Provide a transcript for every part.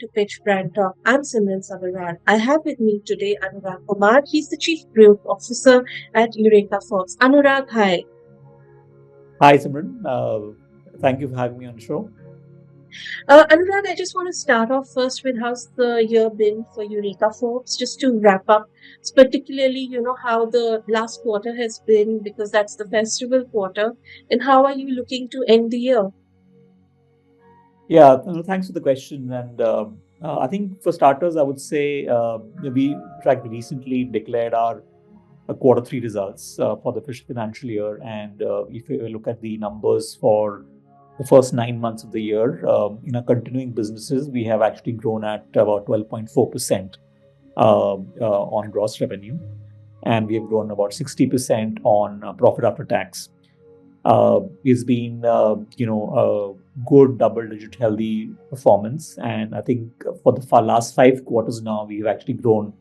to Pitch BrandTalk. I'm Simran Sabherwal. I have with me today Anurag Kumar. He's the Chief Growth Officer at Eureka Forbes. Anurag, hi. Hi, Simran. Thank you for having me on the show. Anurag, I just want to start off first with how's the year been for Eureka Forbes, just to wrap up, particularly, how the last quarter has been, because that's the festival quarter, and how are you looking to end the year? Yeah, thanks for the question. And I think for starters, I would say we tracked recently declared our quarter three results for the financial year. And if you look at the numbers for the first 9 months of the year, in our continuing businesses, we have actually grown at about 12.4% on gross revenue. And we have grown about 60% on profit after tax. It's been a good double-digit healthy performance, and I think for the last 5 quarters now we've actually grown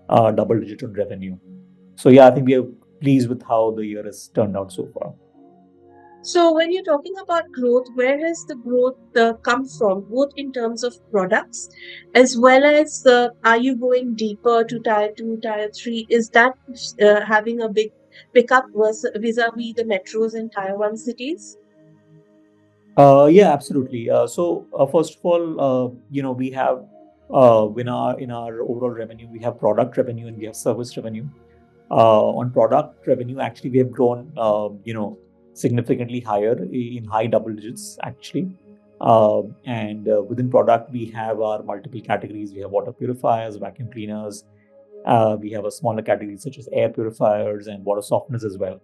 double-digit on revenue. So yeah, I think we are pleased with how the year has turned out so far. So, when you're talking about growth, where has the growth come from, both in terms of products as well as are you going deeper to tier two, tier three? Is that having a big pickup vis a vis the metros and tier one cities? Yeah, absolutely. So first of all, we have in our overall revenue, we have product revenue and we have service revenue. On product revenue, actually, we have grown, significantly higher in high double digits, actually. And within product, we have our multiple categories. We have water purifiers, vacuum cleaners. We have a smaller categories such as air purifiers and water softeners as well.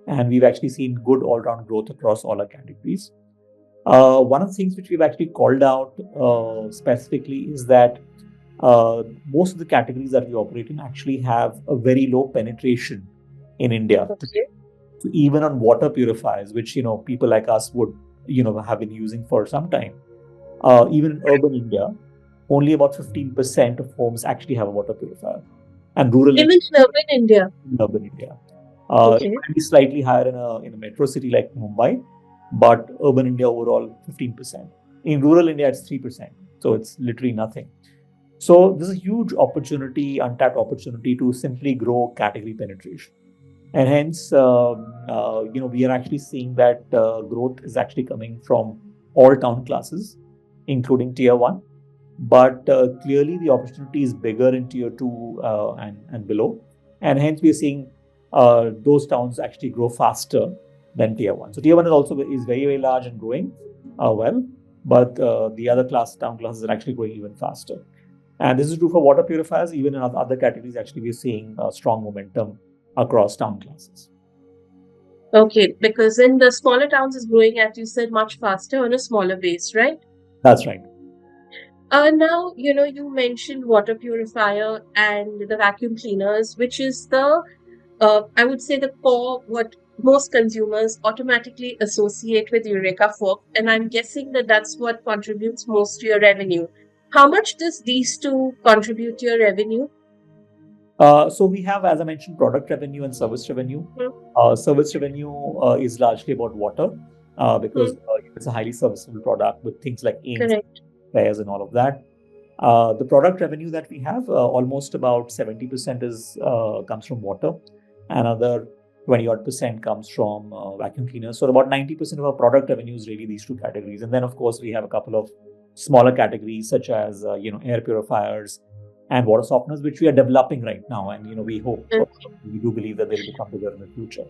And we've actually seen good all-round growth across all our categories. One of the things which we've actually called out specifically is that most of the categories that we operate in actually have a very low penetration in India. Okay. So even on water purifiers, which people like us would have been using for some time, even in urban India, only about 15% of homes actually have a water purifier, and rural Even in urban India. in urban India. It Okay. might be slightly higher in a metro city like Mumbai, but urban India overall 15%. In rural India, it's 3%. So it's literally nothing. So there's a huge opportunity, untapped opportunity to simply grow category penetration. And hence, we are actually seeing that growth is actually coming from all town classes, including tier one. But clearly, the opportunity is bigger in tier two and below. And hence, we are seeing those towns actually grow faster than tier one. So tier one is very, very large and growing well, but the other town classes are actually growing even faster. And this is true for water purifiers. Even in other categories, actually, we're seeing strong momentum across town classes. Okay, because in the smaller towns is growing, as you said, much faster on a smaller base, right? That's right. Now, you mentioned water purifier and the vacuum cleaners, which is I would say the core, what most consumers automatically associate with Eureka Fork. And I'm guessing that that's what contributes most to your revenue. How much does these two contribute to your revenue? So we have, as I mentioned, product revenue and service revenue. Hmm. Service revenue is largely about water because Hmm. it's a highly serviceable product with things like ins, Correct. repairs, and all of that. The product revenue that we have, almost about 70% is comes from water. Another 20 odd percent comes from vacuum cleaners. So about 90% of our product revenue is really these two categories. And then, of course, we have a couple of smaller categories such as air purifiers and water softeners, which we are developing right now. And we hope, we do believe that they'll become bigger in the future.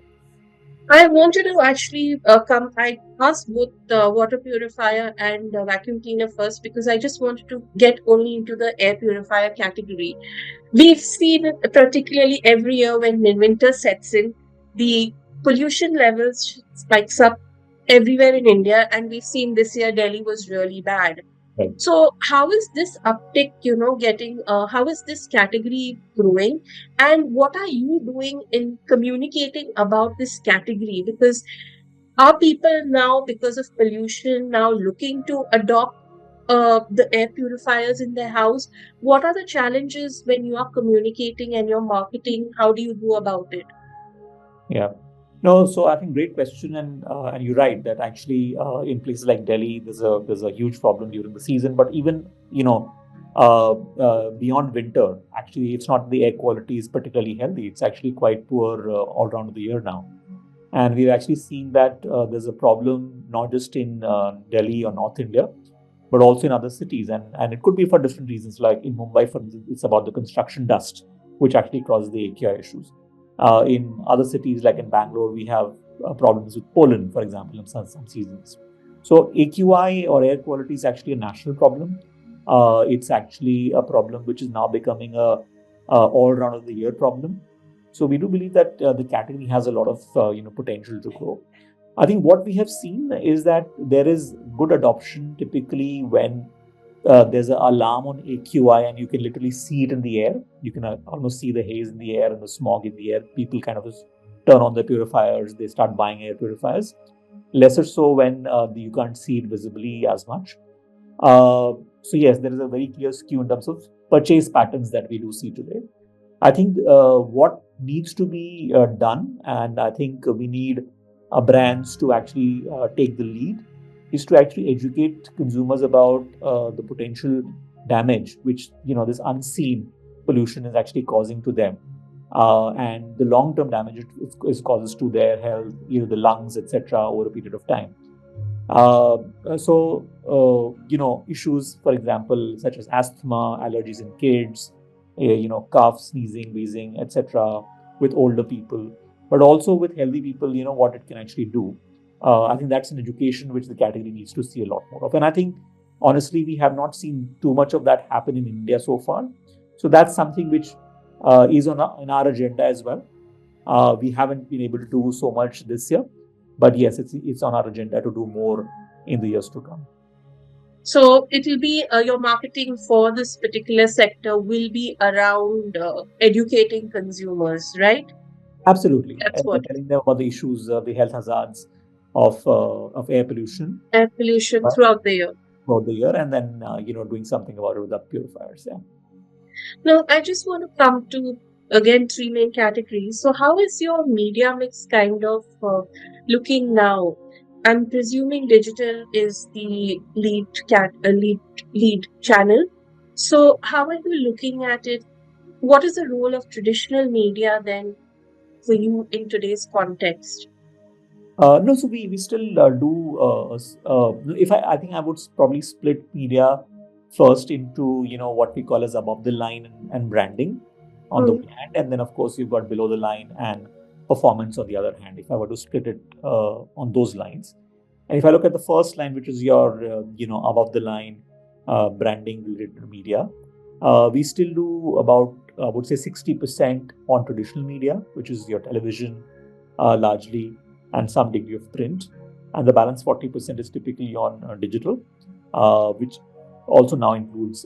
I wanted to actually I asked both the water purifier and the vacuum cleaner first because I just wanted to get only into the air purifier category. We've seen it particularly every year when winter sets in, the pollution levels spikes up everywhere in India, and we've seen this year Delhi was really bad. Right. So how is this uptick, getting, how is this category growing? And what are you doing in communicating about this category? Because are people now, because of pollution, now looking to adopt the air purifiers in their house? What are the challenges when you are communicating and you're marketing? How do you go about it? Yeah. No, so I think great question, and you're right that actually in places like Delhi, there's a huge problem during the season. But even beyond winter, actually, it's not the air quality is particularly healthy. It's actually quite poor all around the year now, and we've actually seen that there's a problem not just in Delhi or North India, but also in other cities, and it could be for different reasons. Like in Mumbai, for instance, it's about the construction dust, which actually causes the AQI issues. In other cities, like in Bangalore, we have problems with pollen, for example, in some seasons. So AQI or air quality is actually a national problem. It's actually a problem which is now becoming a all round of the year problem. So we do believe that the category has a lot of potential to grow. I think what we have seen is that there is good adoption typically when there's an alarm on AQI and you can literally see it in the air. You can almost see the haze in the air and the smog in the air. People kind of just turn on the purifiers, they start buying air purifiers. Lesser so when you can't see it visibly as much. So, yes, there is a very clear skew in terms of purchase patterns that we do see today. I think what needs to be done, and I think we need brands to actually take the lead, is to actually educate consumers about the potential damage which this unseen pollution is actually causing to them, and the long-term damage it causes to their health, the lungs, etc., over a period of time. Issues, for example, such as asthma, allergies in kids, cough, sneezing, wheezing, etc., with older people, but also with healthy people, what it can actually do. I think that's an education which the category needs to see a lot more of. And I think, honestly, we have not seen too much of that happen in India so far. So that's something which is on our agenda as well. We haven't been able to do so much this year, but yes, it's on our agenda to do more in the years to come. So it will be your marketing for this particular sector will be around educating consumers, right? Absolutely, That's and what. telling them about the issues, the health hazards of air pollution Air pollution uh, throughout the year. throughout the year, and then doing something about it with the purifiers. Yeah. Now, I just want to come to again three main categories. So, how is your media mix kind of looking now? I'm presuming digital is the lead channel. So, how are you looking at it? What is the role of traditional media then for you in today's context? No, so we still do. If I think I would probably split media first into what we call as above the line and branding on the Hmm. one hand, and then of course you've got below the line and performance on the other hand. If I were to split it on those lines, and if I look at the first line, which is your above the line branding related media, we still do about I would say 60% on traditional media, which is your television largely and some degree of print, and the balance 40% is typically on digital, which also now includes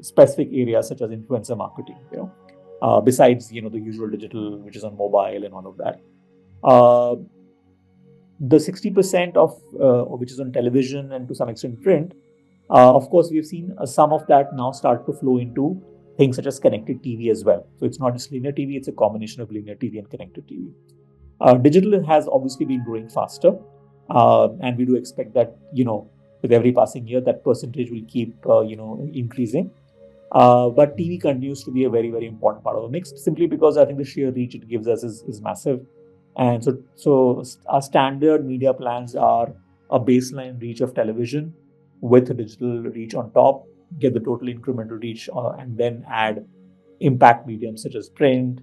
specific areas such as influencer marketing. Besides the usual digital, which is on mobile and all of that. Uh, the 60% of which is on television and to some extent print, of course, we've seen some of that now start to flow into things such as connected TV as well. So it's not just linear TV; it's a combination of linear TV and connected TV. Digital has obviously been growing faster, and we do expect that with every passing year that percentage will keep increasing. But TV continues to be a very very important part of the mix, simply because I think the sheer reach it gives us is massive, and so our standard media plans are a baseline reach of television with a digital reach on top, get the total incremental reach, and then add impact mediums such as print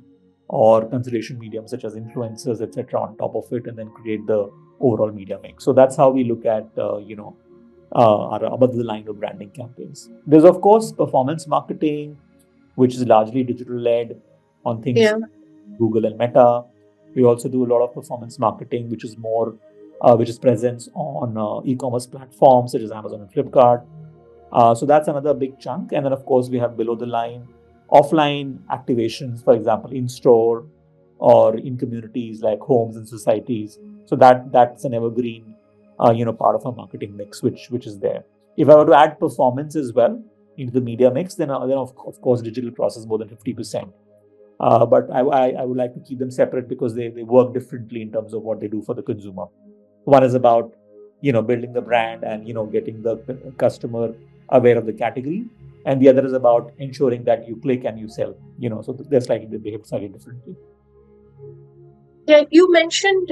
or consideration mediums such as influencers, etc., on top of it, and then create the overall media mix. So that's how we look at our above the line of branding campaigns. There's of course performance marketing, which is largely digital led on things Yeah. like Google and Meta. We also do a lot of performance marketing, which is more which is presence on e-commerce platforms such as Amazon and Flipkart. So that's another big chunk. And then, of course, we have below the line offline activations, for example, in store or in communities like homes and societies. So that's an evergreen, part of our marketing mix, which is there. If I were to add performance as well into the media mix, then of course digital crosses more than 50%. But I would like to keep them separate because they work differently in terms of what they do for the consumer. One is about building the brand and getting the customer aware of the category, and the other is about ensuring that you click and you sell. So they behave slightly differently. Yeah, you mentioned,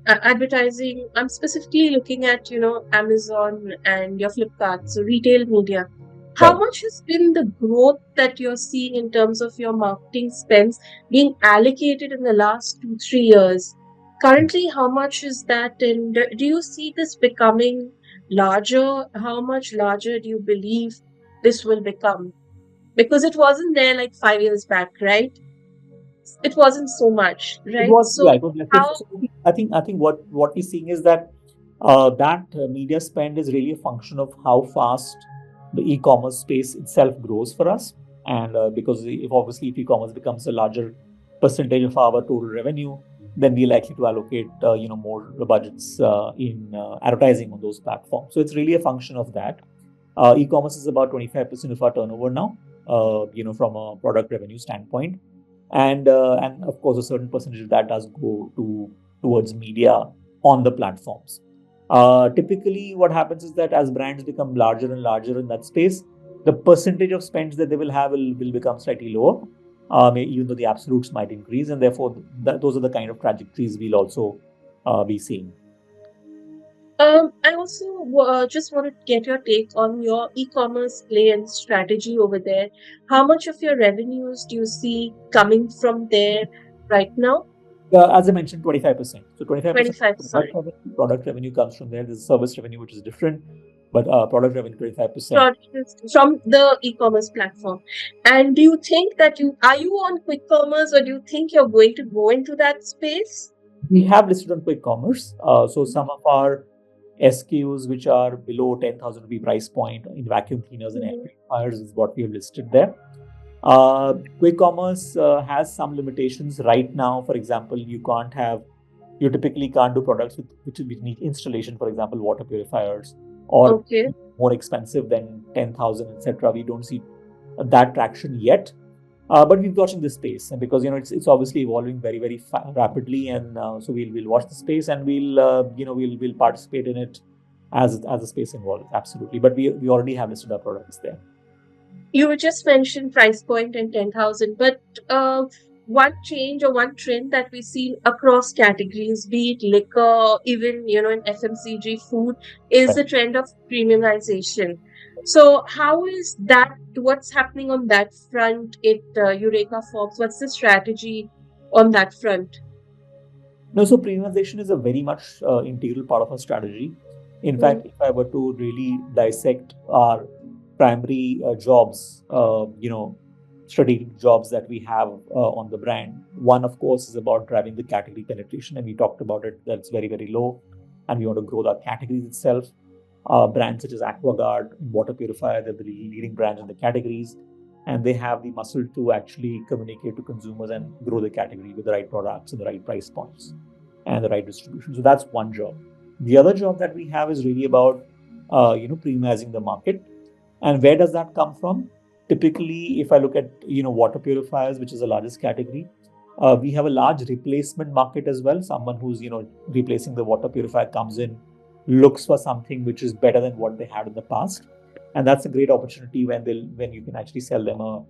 advertising. I'm specifically looking at, Amazon and your Flipkart, so retail media. How Right. much has been the growth that you're seeing in terms of your marketing spends being allocated in the last 2, 3 years? Currently, how much is that? And do you see this becoming larger? How much larger do you believe this will become? Because it wasn't there like 5 years back, right? It wasn't so much, It right? was, yeah, So it was less. how So I think what we're seeing is that media spend is really a function of how fast the e-commerce space itself grows for us, and because if e-commerce becomes a larger percentage of our total revenue, then we're likely to allocate more budgets in advertising on those platforms. So it's really a function of that. E-commerce is about 25% of our turnover now, from a product revenue standpoint, and of course a certain percentage of that does go towards media on the platforms. Typically, what happens is that as brands become larger and larger in that space, the percentage of spends that they will have will become slightly lower, even though the absolutes might increase, and therefore those are the kind of trajectories we'll also be seeing. I also just wanted to get your take on your e-commerce play and strategy over there. How much of your revenues do you see coming from there right now? As I mentioned, 25%. So 25% 25, product sorry. revenue, product revenue comes from there. There's service revenue, which is different, but product revenue 25%. Products from the e-commerce platform. And do you think that are you on quick commerce, or do you think you're going to go into that space? We have listed on quick commerce. So some of our SKUs which are below 10,000 rupee price point in vacuum cleaners and air Mhm. purifiers is what we have listed there. Quick commerce has some limitations right now. For example, you typically can't do products which need installation. For example, water purifiers or Okay. more expensive than 10,000, etc. We don't see that traction yet. But we're watching this space, and because it's obviously evolving very very rapidly, and so we'll watch the space, and we'll participate in it as the space evolves. Absolutely, but we already have listed our products there. You just mentioned price point and 10,000, but one change or one trend that we see across categories, be it liquor, even in FMCG food, is Right. the trend of premiumization. So, how is that? What's happening on that front at Eureka Forbes? What's the strategy on that front? No, so premiumization is a very much integral part of our strategy. In Mm. fact, if I were to really dissect our primary jobs, strategic jobs that we have on the brand, one, of course, is about driving the category penetration, and we talked about it. That's very, very low, and we want to grow the categories itself. Brands such as Aquaguard, water purifier, they're the leading brands in the categories, and they have the muscle to actually communicate to consumers and grow the category with the right products and the right price points and the right distribution. So that's one job. The other job that we have is really about premiumizing the market. And where does that come from? Typically, if I look at water purifiers, which is the largest category, we have a large replacement market as well. Someone who's replacing the water purifier comes in, looks for something which is better than what they had in the past, and that's a great opportunity when you can actually sell them a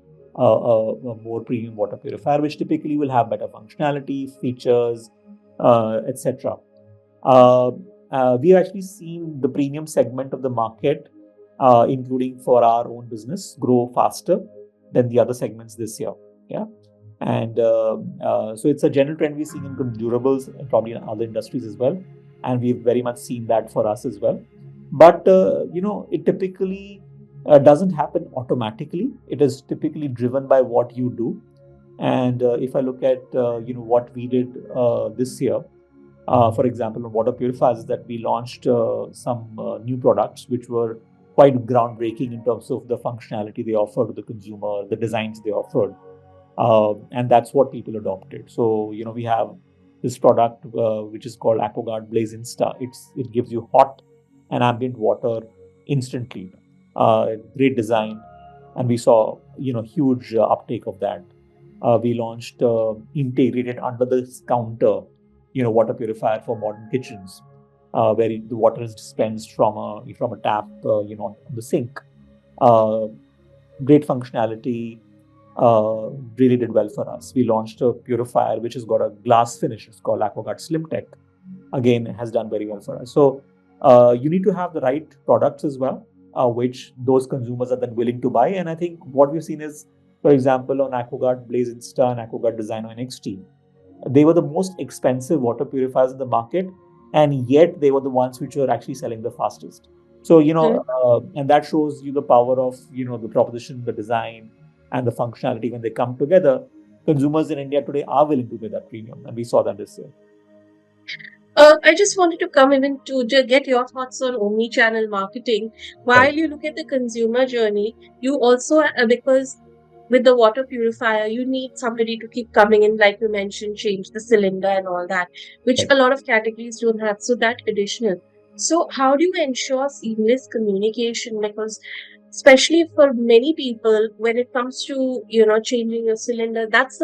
more premium water purifier, which typically will have better functionality, features, etc. Uh, we've actually seen the premium segment of the market, including for our own business, grow faster than the other segments this year. Yeah. And so it's a general trend we're seeing in durables and probably in other industries as well. And we've very much seen that for us as well. But, it typically doesn't happen automatically. It is typically driven by what you do. And if I look at, what we did this year, for example, on water purifiers, that we launched some new products which were quite groundbreaking in terms of the functionality they offered to the consumer, the designs they offered, and that's what people adopted. So we have this product which is called Aquaguard Blaze Insta. It gives you hot and ambient water instantly. Great design, and we saw huge uptake of that. We launched integrated under the counter, water purifier for modern kitchens, where the water is dispensed from a tap, on the sink. Uh, Great functionality, really did well for us. We launched a purifier which has got a glass finish. It's called AquaGuard Slim Tech. Again, has done very well for us. So you need to have the right products as well, which those consumers are then willing to buy. And I think what we've seen is, for example, on AquaGuard Blaze Insta and AquaGuard Designo NXT, they were the most expensive water purifiers in the market, and yet they were the ones which were actually selling the fastest. So, and that shows you the power of, the proposition, the design, and the functionality when they come together. Consumers in India today are willing to pay that premium, and we saw that this year. I just wanted to come even to get your thoughts on omni-channel marketing. While Correct. you look at the consumer journey, you also, because with the water purifier, you need somebody to keep coming in, like you mentioned, change the cylinder and all that, which Right. a lot of categories don't have. So that additional. So how do you ensure seamless communication? Because especially for many people, when it comes to changing your cylinder, that's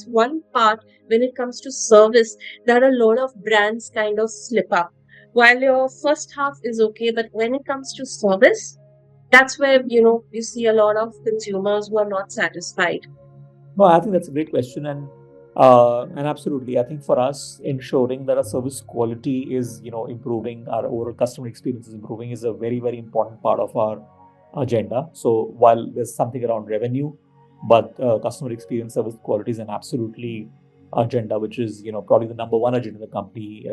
one part. When it comes to service, that a lot of brands kind of slip up. While your first half is okay, but when it comes to service, that's where you see a lot of consumers who are not satisfied. No, I think that's a great question, and absolutely, I think for us, ensuring that our service quality is, improving, our overall customer experience is improving, is a very, very important part of our agenda. So while there's something around revenue, but customer experience, service quality is an absolutely agenda, which is, probably the number one agenda the company,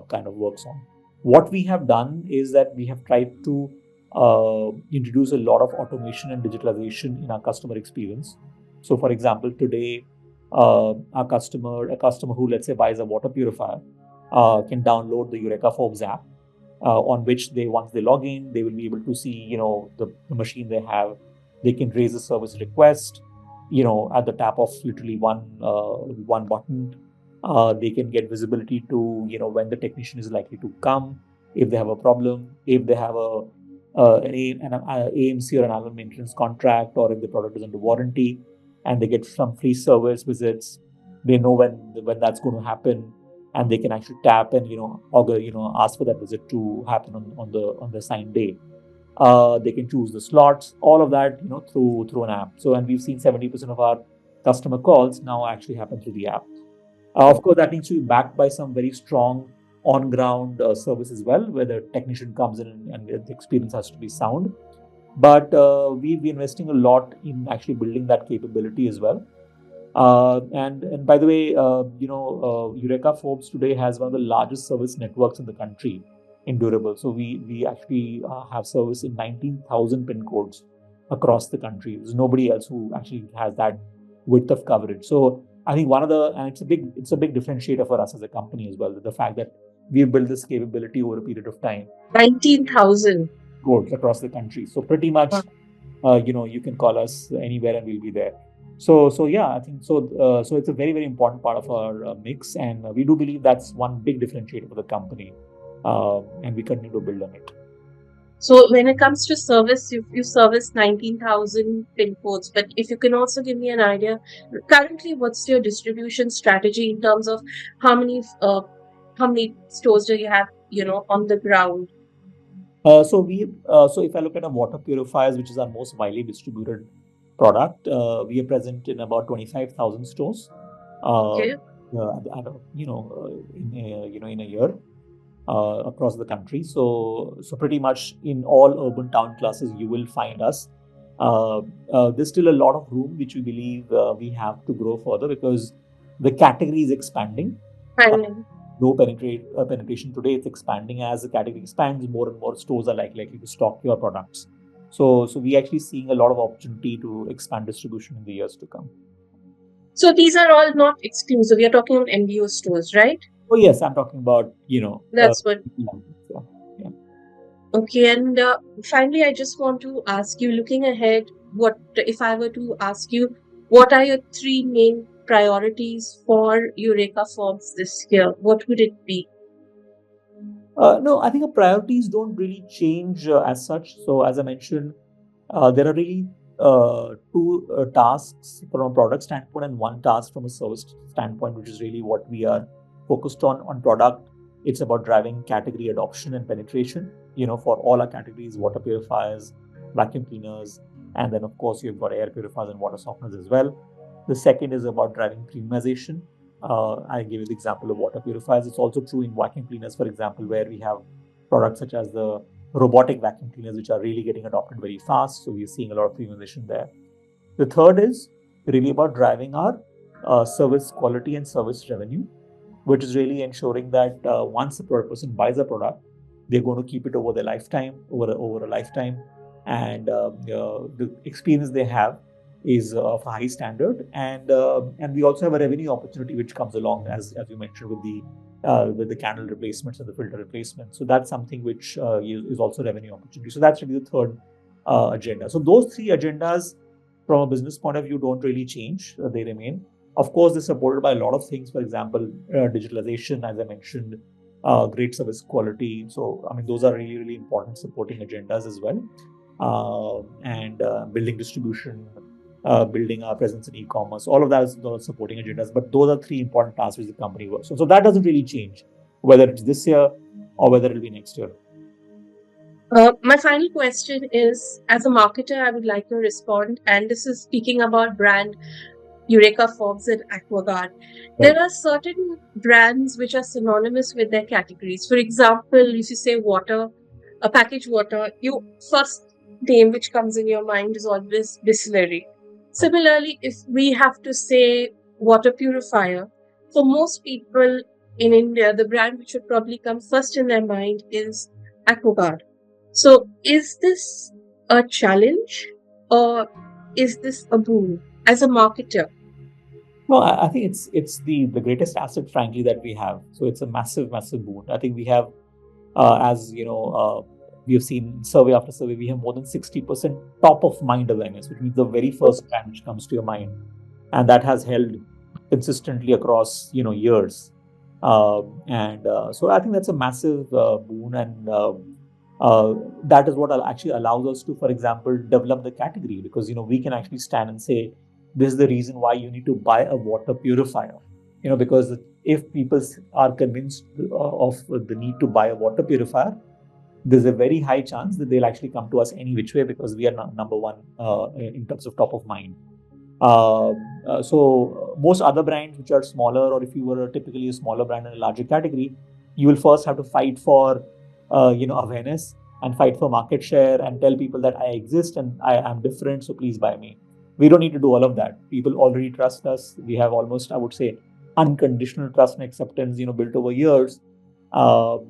kind of works on. What we have done is that we have tried to introduce a lot of automation and digitalization in our customer experience. So, for example, today, a customer who, let's say, buys a water purifier, can download the Eureka Forbes app, on which once they log in, they will be able to see, the machine they have. They can raise a service request, at the tap of literally one button. They can get visibility to, when the technician is likely to come, if they have a problem, if they have an AMC or an annual maintenance contract, or if the product is under warranty, and they get some free service visits. They know when that's going to happen, and they can actually tap and, ask for that visit to happen on the assigned day. They can choose the slots, all of that, through an app. So, and we've seen 70% of our customer calls now actually happen through the app. Of course, that needs to be backed by some very strong on ground service as well, where the technician comes in, and the experience has to be sound. But we've been investing a lot in actually building that capability as well. And by the way, Eureka Forbes today has one of the largest service networks in the country in durable. So we actually have service in 19,000 pin codes across the country. There's nobody else who actually has that width of coverage. So I think and it's a big differentiator for us as a company as well. The fact that we've built this capability over a period of time, 19,000. codes across the country. So pretty much, you can call us anywhere and we'll be there. So yeah, I think so. So it's a very, very important part of our mix, and we do believe that's one big differentiator for the company, and we continue to build on it. So when it comes to service, you service 19,000 pin codes, but if you can also give me an idea, currently what's your distribution strategy in terms of how many uh, how many stores do you have, on the ground? So if I look at our water purifiers, which is our most widely distributed product, we are present in about 25,000 stores. Uh, Okay. in a year, across the country. So pretty much in all urban town classes, you will find us. There's still a lot of room which we believe we have to grow further, because the category is expanding. Uh, Fine. Low penetration today, it's expanding. As the category expands, more and more stores are likely to stock your products. So we actually seeing a lot of opportunity to expand distribution in the years to come. So these are all not exclusive. You're talking about MBO stores, right? Oh yes, I'm talking about, That's what. yeah, yeah. Okay. And finally, I just want to ask you, looking ahead, what if I were to ask you, what are your three main priorities for Eureka Forbes this year? What would it be? No, I think the priorities don't really change as such. So as I mentioned, there are really two tasks from a product standpoint and one task from a service standpoint, which is really what we are focused on product. It's about driving category adoption and penetration, for all our categories: water purifiers, vacuum cleaners, and then of course you've got air purifiers and water softeners as well. The second is about driving premiumization. I gave you the example of water purifiers. It's also true in vacuum cleaners, for example, where we have products such as the robotic vacuum cleaners, which are really getting adopted very fast. So we're seeing a lot of premiumization there. The third is really about driving our service quality and service revenue, which is really ensuring that once a person buys a product, they're going to keep it over their lifetime, over a lifetime, and the experience they have is of a high standard, and we also have a revenue opportunity which comes along, as you mentioned, with the candle replacements and the filter replacements. So that's something which is also revenue opportunity. So that's really the third agenda. So those three agendas, from a business point of view, don't really change; they remain. Of course, they're supported by a lot of things. For example, digitalization, as I mentioned, great service quality. So, I mean, those are really, really important supporting agendas as well. And building distribution, building our presence in e-commerce, all of that is those supporting agendas. But those are three important tasks which the company works on. So that doesn't really change, whether it's this year or whether it'll be next year. My final question is, as a marketer, I would like to respond, and this is speaking about brand Eureka Forbes and Aquaguard. Right. There are certain brands which are synonymous with their categories. For example, if you say water, a packaged water, your first name which comes in your mind is always Bisleri. Similarly, if we have to say water purifier, for most people in India, the brand which would probably come first in their mind is Aquaguard. So, is this a challenge or is this a boon as a marketer? No, I think it's the greatest asset, frankly, that we have. So it's a massive, massive boon. I think we have, as you know, we have seen survey after survey, we have more than 60% top of mind awareness, which means the very first brand which comes to your mind, and that has held consistently across years. And so I think that's a massive boon, and that is what actually allows us to, for example, develop the category, because we can actually stand and say this is the reason why you need to buy a water purifier. Because if people are convinced of the need to buy a water purifier, there's a very high chance that they'll actually come to us any which way, because we are number one in terms of top of mind. So most other brands which are smaller, or if you were typically a smaller brand in a larger category, you will first have to fight for awareness and fight for market share and tell people that I exist and I am different, so please buy me. We don't need to do all of that. People already trust us. We have almost, I would say, unconditional trust and acceptance, built over years. So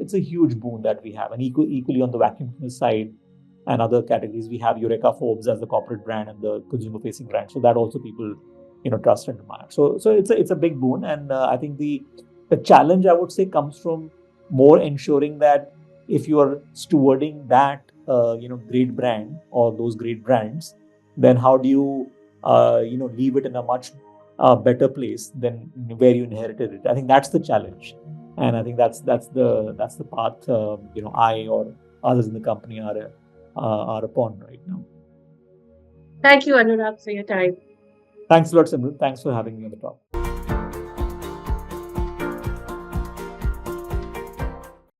it's a huge boon that we have. And equally on the vacuum cleaner side and other categories, we have Eureka Forbes as the corporate brand and the consumer-facing brand. So that also people, trust and admire. So it's a big boon, and I think the challenge, I would say, comes from more ensuring that if you are stewarding that great brand or those great brands, then how do you leave it in a much better place than where you inherited it? I think that's the challenge, and I think that's the path I or others in the company are upon right now. Thank you, Anurag, for your time. Thanks a lot, Simran. Thanks for having me on the talk.